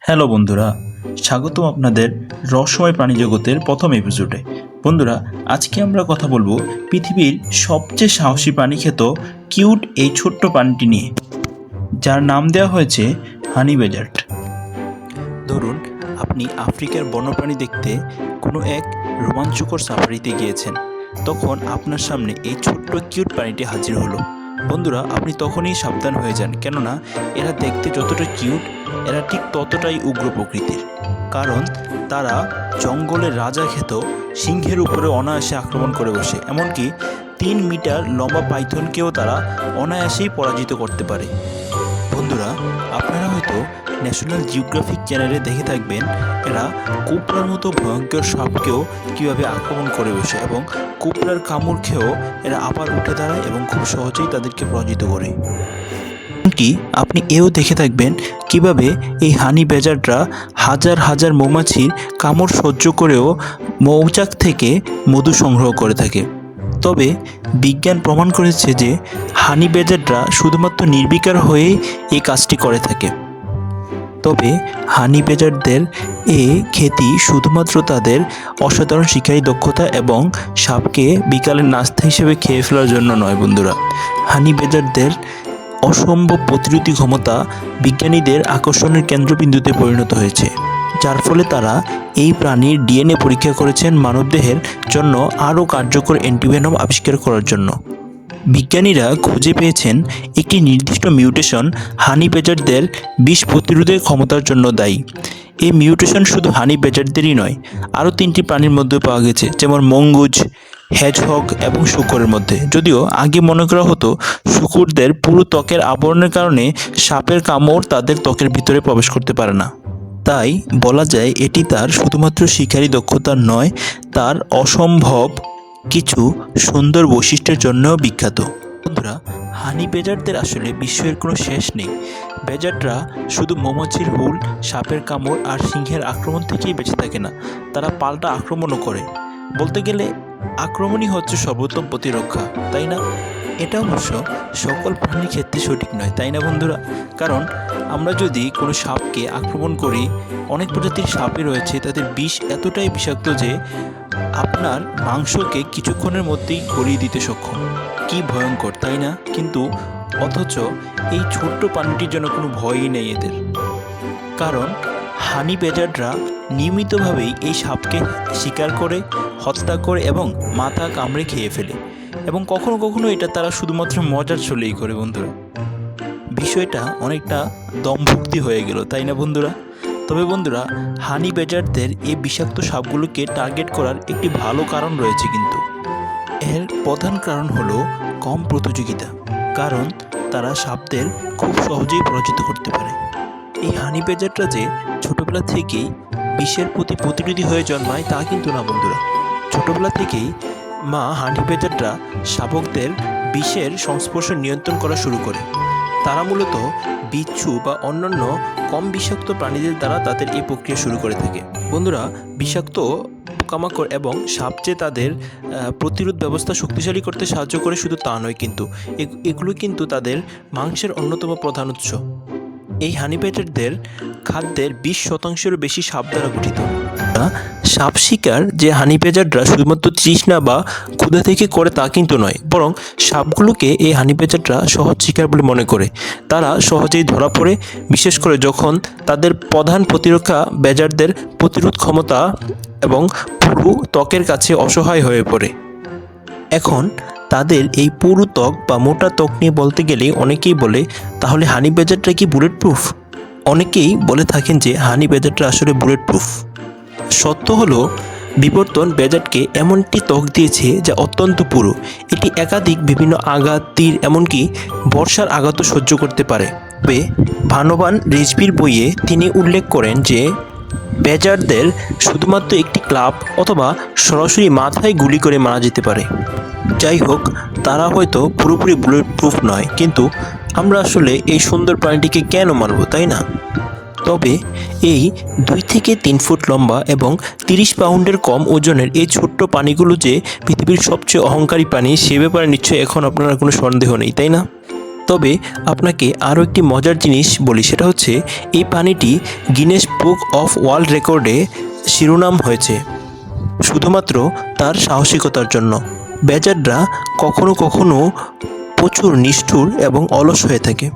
Hello বন্ধুরা, স্বাগতম আপনাদের রহস্যময় প্রাণী জগতের প্রথম এপিসোডে। বন্ধুরা, আজকে আমরা কথা বলবো পৃথিবীর সবচেয়ে সাহসী প্রাণী খ্যাত কিউট এই ছোট্ট প্রাণীটি নিয়ে, যার নাম দেওয়া হয়েছে হানি ব্যাজার্ড। ধরুন, আপনি আফ্রিকার বন্যপ্রাণী দেখতে কোনো এক রোমাঞ্চকর সাফারিতে গিয়েছেন, তখন আপনার সামনে এই ছোট্ট কিউট প্রাণীটি হাজির হলো। বন্ধুরা, আপনি তখনই সাবধান হয়ে যান, কেননা এরা দেখতে যতটা কিউট, এরা ঠিক ততটাই উগ্র প্রকৃতির। কারণ তারা জঙ্গলের রাজা খ্যাত সিংহের উপরে অনায়াসে আক্রমণ করে বসে, এমনকি 3 মিটার লম্বা পাইথনকেও তারা অনায়াসেই পরাজিত করতে পারে। বন্ধুরা, আপনারা হয়তো ন্যাশনাল জিওগ্রাফিক চ্যানেলে দেখে থাকবেন এরা কোবরার মতো ভয়ঙ্কর সাপকেও কীভাবে আক্রমণ করে বসে, এবং কোবরার কামড় খেয়েও এরা আবার উঠে দাঁড়ায় এবং খুব সহজেই তাদেরকে পরাজিত করে। এমনকি আপনি এও দেখে থাকবেন কিভাবে এই হানি ব্যাজার্ডরা হাজার হাজার মৌমাছির কামড় সহ্য করেও মৌচাক থেকে মধু সংগ্রহ করে থাকে। তবে বিজ্ঞান প্রমাণ করেছে যে হানি ব্যাজার্ডরা শুধুমাত্র নির্বিকার হয়েই এই কাজটি করে থাকে। তবে হানি ব্যাজার্ডদের এ খ্যাতি শুধুমাত্র তাদের অসাধারণ শিকারী দক্ষতা এবং সাপকে বিকালের নাস্তা হিসেবে খেয়ে ফেলার জন্য নয়। বন্ধুরা, হানি ব্যাজার্ডদের অসম্ভব প্রতিরোধী ক্ষমতা বিজ্ঞানীদের আকর্ষণের কেন্দ্রবিন্দুতে পরিণত হয়েছে, যার ফলে তারা এই প্রাণীর ডিএনএ পরীক্ষা করেছেন মানবদেহের জন্য আরও কার্যকর অ্যান্টিভেনম আবিষ্কার করার জন্য। বিজ্ঞানীরা খুঁজে পেয়েছেন একটি নির্দিষ্ট মিউটেশন হানি ব্যাজার্ডদের বিষ প্রতিরোধের ক্ষমতার জন্য দায়ী। এই মিউটেশন শুধু হানি ব্যাজার্ডদেরই নয়, আরও 3টি প্রাণীর মধ্যে পাওয়া গেছে, যেমন মঙ্গুজ, হেজহগ এবং শূকরের মধ্যে। যদিও আগে মনে করা হতো শূকরদের পুরো ত্বকের আবরণের কারণে সাপের কামড় তাদের ত্বকের ভিতরে প্রবেশ করতে পারে না। তাই বলা যায় এটি তার শুধুমাত্র শিকারী দক্ষতা নয়, তার অসম্ভব কিছু সুন্দর বৈশিষ্ট্যের জন্যও বিখ্যাত। বন্ধুরা, হানি ব্যাজার্ডদের আসলে বিস্ময়ের কোনো শেষ নেই। ব্যাজার্ডরা শুধু মৌমাছির হুল, সাপের কামড় আর সিংহের আক্রমণ থেকেই বেঁচে থাকে না, তারা পাল্টা আক্রমণও করে। বলতে গেলে আক্রমণই হচ্ছে সর্বোত্তম প্রতিরক্ষা, তাই না? এটা অবশ্য সকল প্রাণীর ক্ষেত্রে সঠিক নয়, তাই না বন্ধুরা? কারণ আমরা যদি কোনো সাপকে আক্রমণ করি, অনেক প্রজাতির সাপই রয়েছে তাদের বিষ এতটাই বিষাক্ত যে আপনার মাংসকে কিছুক্ষণের মধ্যেই গলিয়ে দিতে সক্ষম। কি ভয়ঙ্কর, তাই না? কিন্তু অথচ এই ছোট্ট প্রাণীটির জন্য কোনো ভয়ই নেই এদের। কারণ হানি ব্যাজার্ডরা নিয়মিতভাবেই এই সাপকে শিকার করে, হত্যা করে এবং মাথা কামড়ে খেয়ে ফেলে, এবং কখনো কখনো এটা তারা শুধুমাত্র মজার চলেই করে। বন্ধুরা, বিষয়টা অনেকটা দমভক্তি হয়ে গেল, তাই না বন্ধুরা? তবে বন্ধুরা, হানি ব্যাজার্ডদের এই বিষাক্ত সাপগুলোকে টার্গেট করার একটি ভালো কারণ রয়েছে, কিন্তু এর প্রধান কারণ হলো কম প্রতিযোগিতা। কারণ তারা সাপদের খুব সহজেই পরাজিত করতে পারে। এই হানি ব্যাজার্ডরা যে ছোটোবেলা থেকেই বিষের প্রতি প্রতিরোধী হয়ে জন্মায় তা কিন্তু না বন্ধুরা। ছোটোবেলা থেকেই মা হানি ব্যাজার্ডরা শাবকদের বিষের সংস্পর্শ নিয়ন্ত্রণ করা শুরু করে। তারা মূলত বিচ্ছু বা অন্যান্য কম বিষাক্ত প্রাণীদের দ্বারা তাদের এই প্রক্রিয়া শুরু করে থাকে। বন্ধুরা, বিষাক্ত পোকামাকড় এবং সাপ যে তাদের প্রতিরোধ ব্যবস্থা শক্তিশালী করতে সাহায্য করে শুধু তা নয়, কিন্তু এগুলো কিন্তু তাদের মাংসের অন্যতম প্রধান উৎস। এই হানি ব্যাজার্ডদের খাদ্যের 20%-এরও বেশি সাপ দ্বারা গঠিত। সাপ শিকার যে হানি ব্যাজার্ডরা শুধুমাত্র তৃষ্ণা বা ক্ষুধা থেকে করে তা কিন্তু নয়, বরং সাপগুলোকে এই হানি ব্যাজার্ডরা সহজ শিকার বলে মনে করে। তারা সহজেই ধরা পড়ে, বিশেষ করে যখন তাদের প্রধান প্রতিরক্ষা ব্যাজার্ডদের প্রতিরোধ ক্ষমতা এবং পুরু ত্বকের কাছে অসহায় হয়ে পড়ে। এখন তাদের এই পুরু ত্বক বা মোটা ত্বক নিয়ে বলতে গেলে অনেকেই বলে, তাহলে হানি ব্যাজার্ডরা কি বুলেট প্রুফ? অনেকেই বলে থাকেন যে হানি ব্যাজার্ডরা আসলে বুলেট প্রুফ। সত্য হলো, বিবর্তন ব্যাজার্ডকে এমন একটি ত্বক দিয়েছে যা অত্যন্ত পুরু। এটি একাধিক বিভিন্ন আঘাত, তীর, এমনকি বর্ষার আঘাতও সহ্য করতে পারে। তবে ভানবান রিজভির বইয়ে তিনি উল্লেখ করেন যে ব্যাজার্ডদের শুধুমাত্র একটি ক্লাব অথবা সরাসরি মাথায় গুলি করে মারা যেতে পারে। যাই হোক, তারা হয়তো পুরোপুরি বুলেট প্রুফ নয়, কিন্তু আমরা আসলে এই সুন্দর প্রাণীটিকে কেন মারব, তাই না? তবে এই 2 থেকে 3 ফুট লম্বা এবং 30 পাউন্ডের কম ওজনের এই ছোট্ট প্রাণীগুলো যে পৃথিবীর সবচেয়ে অহংকারী প্রাণী, সে ব্যাপারে নিশ্চয়ই এখন আপনার কোনো সন্দেহ নেই, তাই না? তবে আপনাকে আরও একটি মজার জিনিস বলি, সেটা হচ্ছে এই প্রাণীটি গিনেস বুক অফ ওয়ার্ল্ড রেকর্ডে শিরোনাম হয়েছে শুধুমাত্র তার সাহসিকতার জন্য। ব্যাজাররা কখনো কখনো প্রচুর নিষ্ঠুর এবং অলস হয়ে থাকে।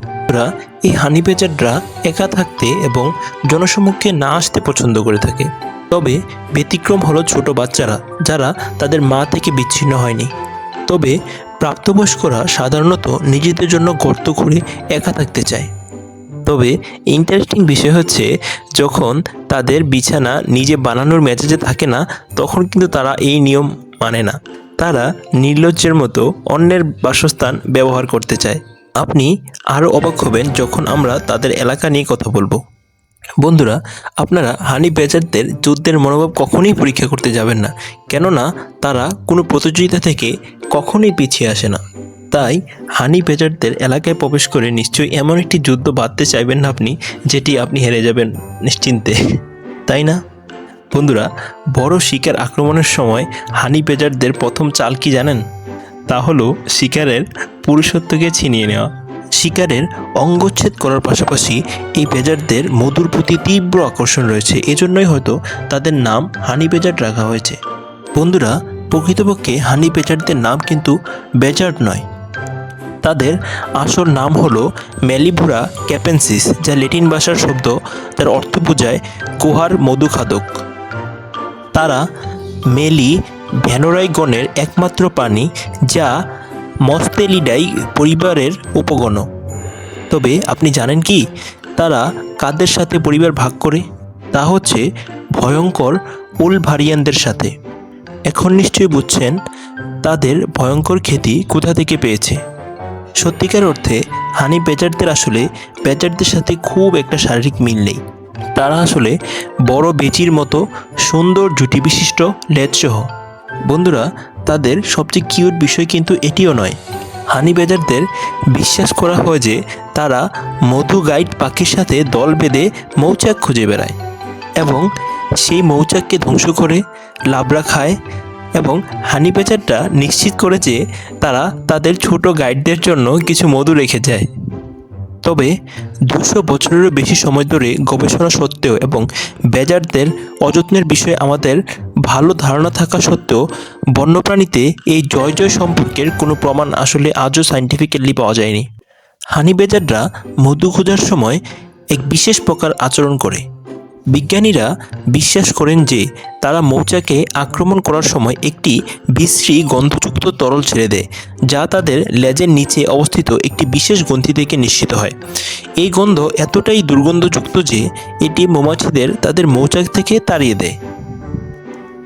এই হানি ব্যাজাররা একা থাকতে এবং জনসম্মুখে না আসতে পছন্দ করে থাকে। তবে ব্যতিক্রম হলো ছোট বাচ্চারা, যারা তাদের মা থেকে বিচ্ছিন্ন হয়নি। তবে প্রাপ্তবয়স্করা সাধারণত নিজেদের জন্য গর্ত খুঁড়ে একা থাকতে চায়। তবে ইন্টারেস্টিং বিষয় হচ্ছে, যখন তাদের বিছানা নিজে বানানোর মেজাজে থাকে না, তখন কিন্তু তারা এই নিয়ম মানে না। তারা নির্লজ্জের মতো অন্যের বাসস্থান ব্যবহার করতে চায়। আপনি আরও অবাক হবেন যখন আমরা তাদের এলাকা নিয়ে কথা বলবো। বন্ধুরা, আপনারা হানি ব্যাজারদের যুদ্ধের মনোভাব কখনোই পরীক্ষা করতে যাবেন না, কেননা তারা কোনো প্রতিযোগিতা থেকে কখনোই পিছিয়ে আসে না। তাই হানি ব্যাজারদের এলাকায় প্রবেশ করে নিশ্চয়ই এমন একটি যুদ্ধ বাঁধতে চাইবেন না আপনি, যেটি আপনি হেরে যাবেন নিশ্চিন্তে, তাই না? বন্ধুরা, বড় শিকার আক্রমণের সময় হানি ব্যাজারদের প্রথম চাল কি জানেন? তা হলো শিকারের পুরুষত্বকে ছিনিয়ে নেওয়া। শিকারের অঙ্গচ্ছেদ করার পাশাপাশি এই ব্যাজারদের মধুর প্রতি তীব্র আকর্ষণ রয়েছে, এজন্যই হয়তো তাদের নাম হানি ব্যাজার্ড রাখা হয়েছে। বন্ধুরা, প্রকৃতপক্ষে হানি ব্যাজারদের নাম কিন্তু ব্যাজার্ড নয়, তাদের আসল নাম হলো ম্যালিভুরা ক্যাপেন্সিস, যা ল্যাটিন ভাষার শব্দ, তার অর্থ বোঝায় গুহার মধুখাদক। তারা মেলি ভ্যানোরাই গণের একমাত্র প্রাণী, যা মস্তেলিডাই পরিবারের উপগণ। তবে আপনি জানেন কি তারা কাদের সাথে পরিবার ভাগ করে? তা হচ্ছে ভয়ঙ্কর উলভারিয়ানদের সাথে। এখন নিশ্চয়ই বুঝছেন তাদের ভয়ঙ্কর খ্যাতি কোথা থেকে পেয়েছে। সত্যিকার অর্থে হানি ব্যাজারদের আসলে ব্যাজারদের সাথে খুব একটা শারীরিক মিল নেই। তারা আসলে বড় বেচির মতো সুন্দর জুটি বিশিষ্ট লেজসহ। বন্ধুরা, তাদের সবচেয়ে কিউট বিষয় কিন্তু এটিও নয়। হানি ব্যাজারদের বিশ্বাস করা হয় যে তারা মধু গাইড পাখির সাথে দল বেঁধে মৌচাক খুঁজে বেড়ায় এবং সেই মৌচাককে ধ্বংস করে লাবড়া খায়, এবং হানি ব্যাজারটা নিশ্চিত করে যে তারা তাদের ছোট গাইডদের জন্য কিছু মধু রেখে যায়। তবে 200 বছরেরও বেশি সময় ধরে গবেষণা সত্ত্বেও এবং ব্যাজারদের অযত্নের বিষয়ে আমাদের ভালো ধারণা থাকা সত্ত্বেও বন্যপ্রাণীতে এই জয় জয় সম্পর্কের কোনো প্রমাণ আসলে আজও সায়েন্টিফিক্যালি পাওয়া যায়নি। হানি ব্যাজাররা মধু খোঁজার সময় এক বিশেষ প্রকার আচরণ করে। বিজ্ঞানীরা বিশ্বাস করেন যে তারা মৌচাকে আক্রমণ করার সময় একটি বিশ্রী গন্ধযুক্ত তরল ছেড়ে দেয়, যা তাদের লেজের নিচে অবস্থিত একটি বিশেষ গ্রন্থি থেকে নিঃসৃত হয়। এই গন্ধ এতটাই দুর্গন্ধযুক্ত যে এটি মৌমাছিদের তাদের মৌচাক থেকে তাড়িয়ে দেয়।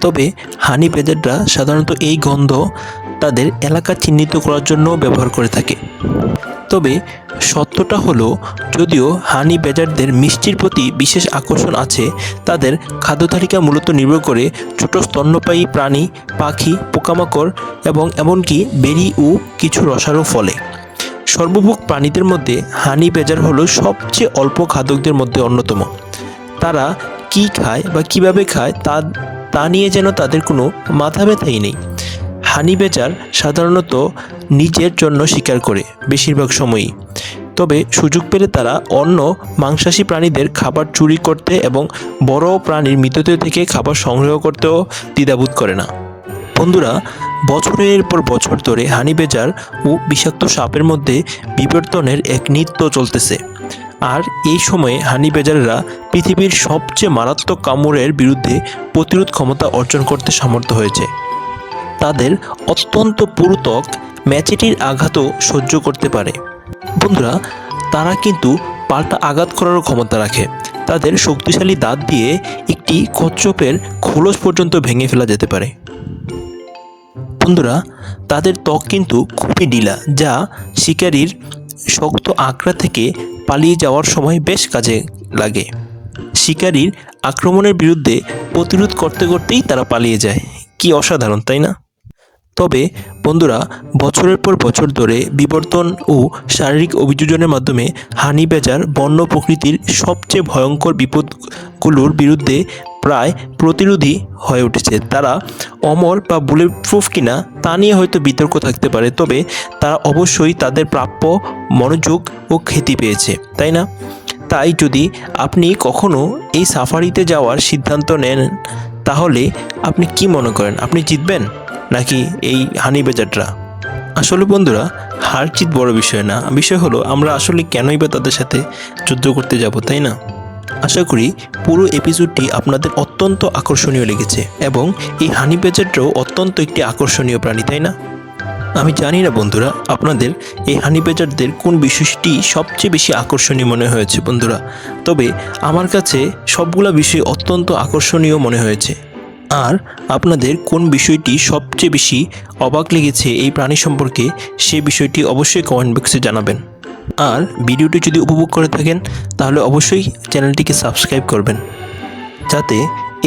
তবে হানি ব্যাজাররা সাধারণত এই গন্ধ তাদের এলাকা চিহ্নিত করার জন্য ব্যবহার করে থাকে। তবে সত্যটা হলো, যদিও হানি ব্যাজারদের মিষ্টির প্রতি বিশেষ আকর্ষণ আছে, তাদের খাদ্য তালিকা মূলত নির্ভর করে ছোট স্তন্যপায়ী প্রাণী, পাখি, পোকামাকড় এবং এমনকি বেরি ও কিছু রসালো ফলে। সর্বভোগ প্রাণীদের মধ্যে হানি ব্যাজার হলো সবচেয়ে অল্প খাদকদের মধ্যে অন্যতম। তারা কি খায় বা কিভাবে খায় তা নিয়ে যেন তাদের কোনো মাথা ব্যথাই নেই। হানি ব্যাজার সাধারণত নিজের জন্য শিকার করে বেশিরভাগ সময়ই, তবে সুযোগ পেলে তারা অন্য মাংসাশী প্রাণীদের খাবার চুরি করতে এবং বড় প্রাণীর মৃতদেহ থেকে খাবার সংগ্রহ করতেও দ্বিধাবোধ করে না। বন্ধুরা, বছরের পর বছর ধরে হানি ব্যাজার ও বিষাক্ত সাপের মধ্যে বিবর্তনের এক নৃত্য চলতেছে, আর এই সময়ে হানি ব্যাজাররা পৃথিবীর সবচেয়ে মারাত্মক কামড়ের বিরুদ্ধে প্রতিরোধ ক্ষমতা অর্জন করতে সমর্থ হয়েছে। তাদের অত্যন্ত পুরুত্বক ম্যাচেটির আঘাতও সহ্য করতে পারে। বন্ধুরা, তারা কিন্তু পাল্টা আঘাত করারও ক্ষমতা রাখে। তাদের শক্তিশালী দাঁত দিয়ে একটি কচ্ছপের খোলস পর্যন্ত ভেঙে ফেলা যেতে পারে। বন্ধুরা, তাদের ত্বক কিন্তু খুবই ঢিলা, যা শিকারীর শক্ত আঁকড়া থেকে পালিয়ে যাওয়ার সময় বেশ কাজে লাগে। শিকারীর আক্রমণের বিরুদ্ধে প্রতিরোধ করতে করতেই তারা পালিয়ে যায়। কি অসাধারণ, তাই না? তবে বন্ধুরা, বছরের পর বছর ধরে বিবর্তন ও শারীরিক অভিযোজনের মাধ্যমে হানি ব্যাজার বন্য প্রকৃতির সবচেয়ে ভয়ঙ্কর শাসকগুলোর বিরুদ্ধে প্রায় প্রতিরোধী হয়ে উঠেছে। তারা অমর বা বুলেট প্রুফ কিনা তা নিয়ে হয়তো বিতর্ক থাকতে পারে, তবে তারা অবশ্যই তাদের প্রাপ্য মনোযোগ ও খ্যাতি পেয়েছে, তাই না? তাই যদি আপনি কখনো এই সাফারিতে যাওয়ার সিদ্ধান্ত নেন, তাহলে আপনি কি মনে করেন, আপনি জিতবেন নাকি এই হানি বেজাররা? আসলে বন্ধুরা, হার জিত বড় বিষয় না, বিষয় হলো আমরা আসলে কেনই বা তাদের সাথে যুদ্ধ করতে যাব, তাই না? আশা করি পুরো এপিসোডটি আপনাদের অত্যন্ত আকর্ষণীয় লেগেছে এবং এই হানি বেজারটাও অত্যন্ত একটি আকর্ষণীয় প্রাণী, তাই না? আমি জানি না বন্ধুরা, আপনাদের এই হানি বেজারদের কোন বিষয়টি সবচেয়ে বেশি আকর্ষণীয় মনে হয়েছে বন্ধুরা, তবে আমার কাছে সবগুলা বিষয় অত্যন্ত আকর্ষণীয় মনে হয়েছে। আর আপনাদের কোন বিষয়টি সবচেয়ে বেশি অবাক লেগেছে এই প্রাণী সম্পর্কে, সেই বিষয়টি অবশ্যই কমেন্ট বক্সে জানাবেন। আর ভিডিওটি যদি উপভোগ করে থাকেন তাহলে অবশ্যই চ্যানেলটিকে সাবস্ক্রাইব করবেন, যাতে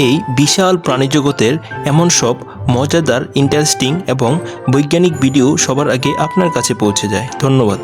এই বিশাল প্রাণীজগতের এমন সব মজাদার, ইন্টারেস্টিং এবং বৈজ্ঞানিক ভিডিও সবার আগে আপনার কাছে পৌঁছে যায়। ধন্যবাদ।